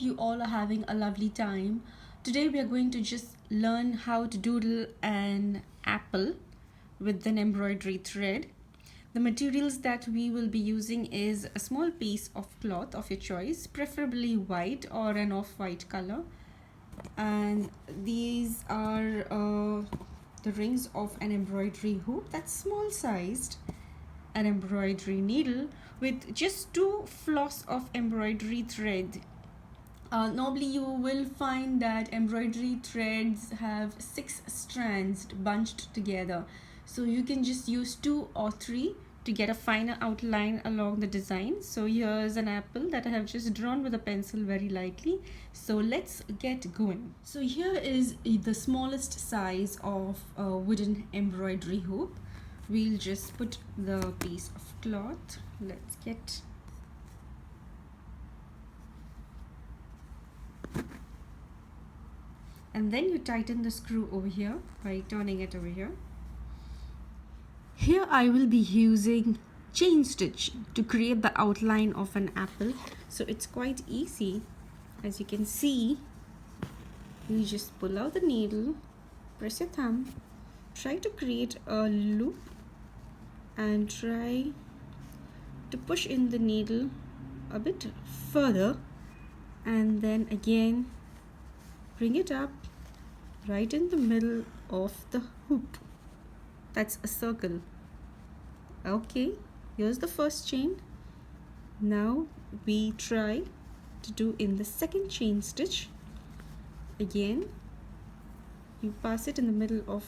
you all are having a lovely time. Today we are going to just learn how to doodle an apple with an embroidery thread. The materials that we will be using is a small piece of cloth of your choice, preferably white or an off-white color. And these are the rings of an embroidery hoop that's small sized, an embroidery needle with just 2 floss of embroidery thread. Normally you will find that embroidery threads have 6 strands bunched together, so you can just use 2 or 3 to get a finer outline along the design. So here's an apple that I have just drawn with a pencil very lightly. So let's get going. So here is the smallest size of a wooden embroidery hoop. We'll just put the piece of cloth. Let's get and then you tighten the screw over here by turning it over here. Here I will be using chain stitch to create the outline of an apple. So it's quite easy. As you can see, you just pull out the needle, press your thumb, try to create a loop and try to push in the needle a bit further, and then again bring it up right in the middle of the hoop. That's a circle. Okay, here's the first chain. Now we try to do in the second chain stitch. Again, you pass it in the middle of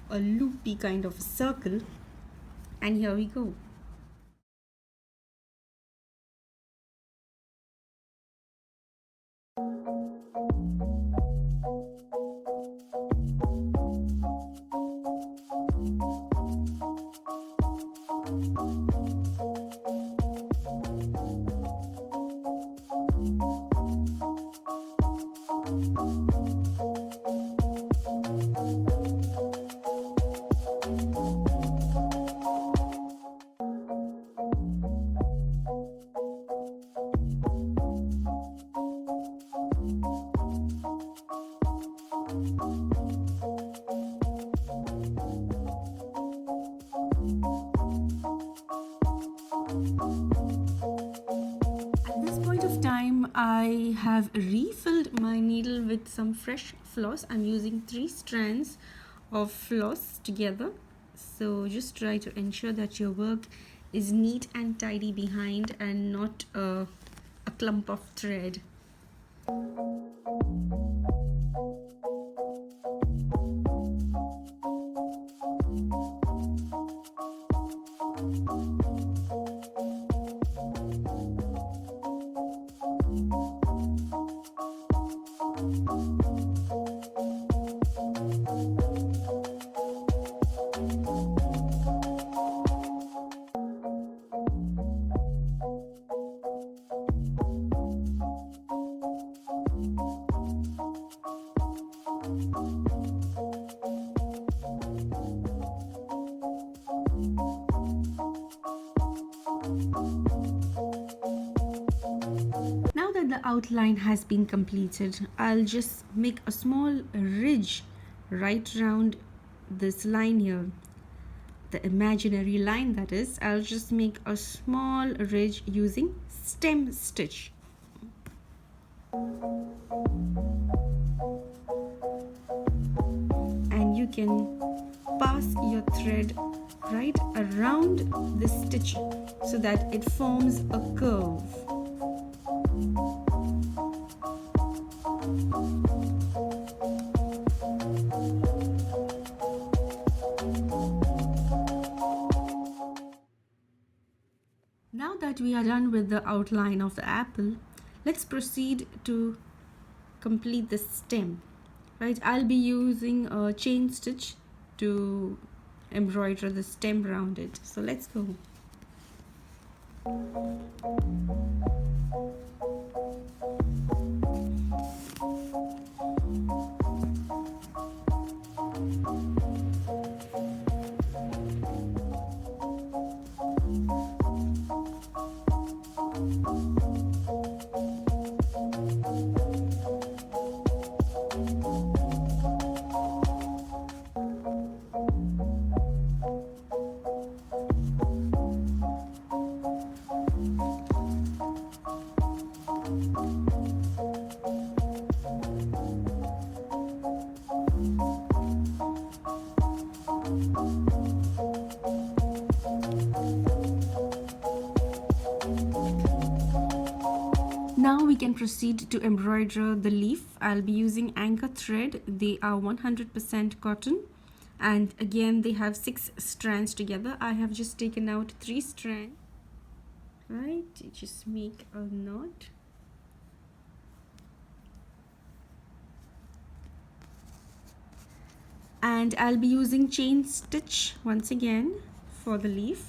a loopy kind of a circle, and here we go. I have refilled my needle with some fresh floss. I'm using 3 strands of floss together. So just try to ensure that your work is neat and tidy behind and not a clump of thread. Now that the outline has been completed, I'll just make a small ridge right around this line here, the imaginary line that is. I'll just make a small ridge using stem stitch. And you can pass your thread right around the stitch so that it forms a curve. Now that we are done with the outline of the apple, let's proceed to complete the stem. Right, I'll be using a chain stitch to embroider the stem around it. So let's go. can proceed to embroider the leaf. I'll be using anchor thread. They are 100% cotton, and again they have 6 strands together. I have just taken out 3 strands. Right, just make a knot. And I'll be using chain stitch once again for the leaf.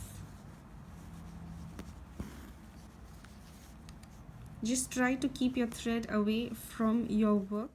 Just try to keep your thread away from your work.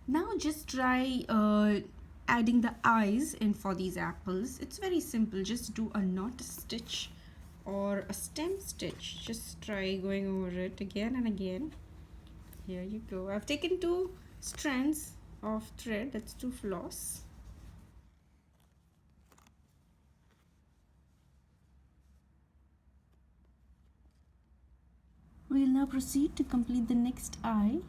Now just try adding the eyes in for these apples. It's very simple. Just do a knot stitch or a stem stitch. Just try going over it again and again. Here you go. I've taken 2 strands of thread. That's 2 floss. We'll now proceed to complete the next eye.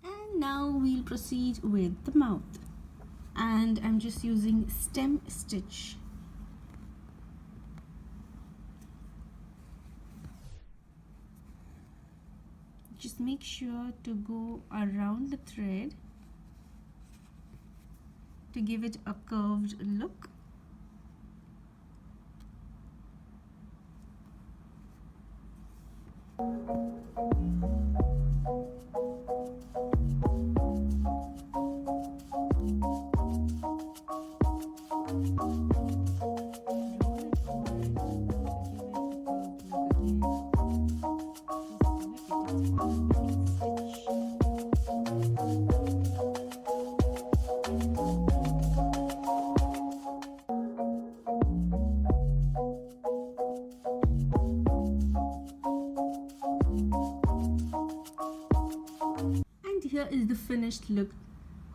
And now we'll proceed with the mouth, and I'm just using stem stitch. Just make sure to go around the thread to give it a curved look. Here is the finished look.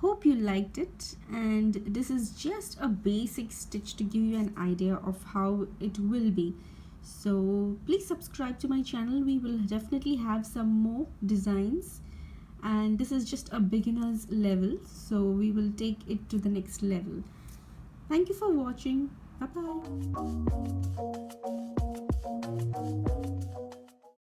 Hope you liked it, and this is just a basic stitch to give you an idea of how it will be. So please subscribe to my channel. We will definitely have some more designs, and this is just a beginner's level, so we will take it to the next level. Thank you for watching. Bye bye.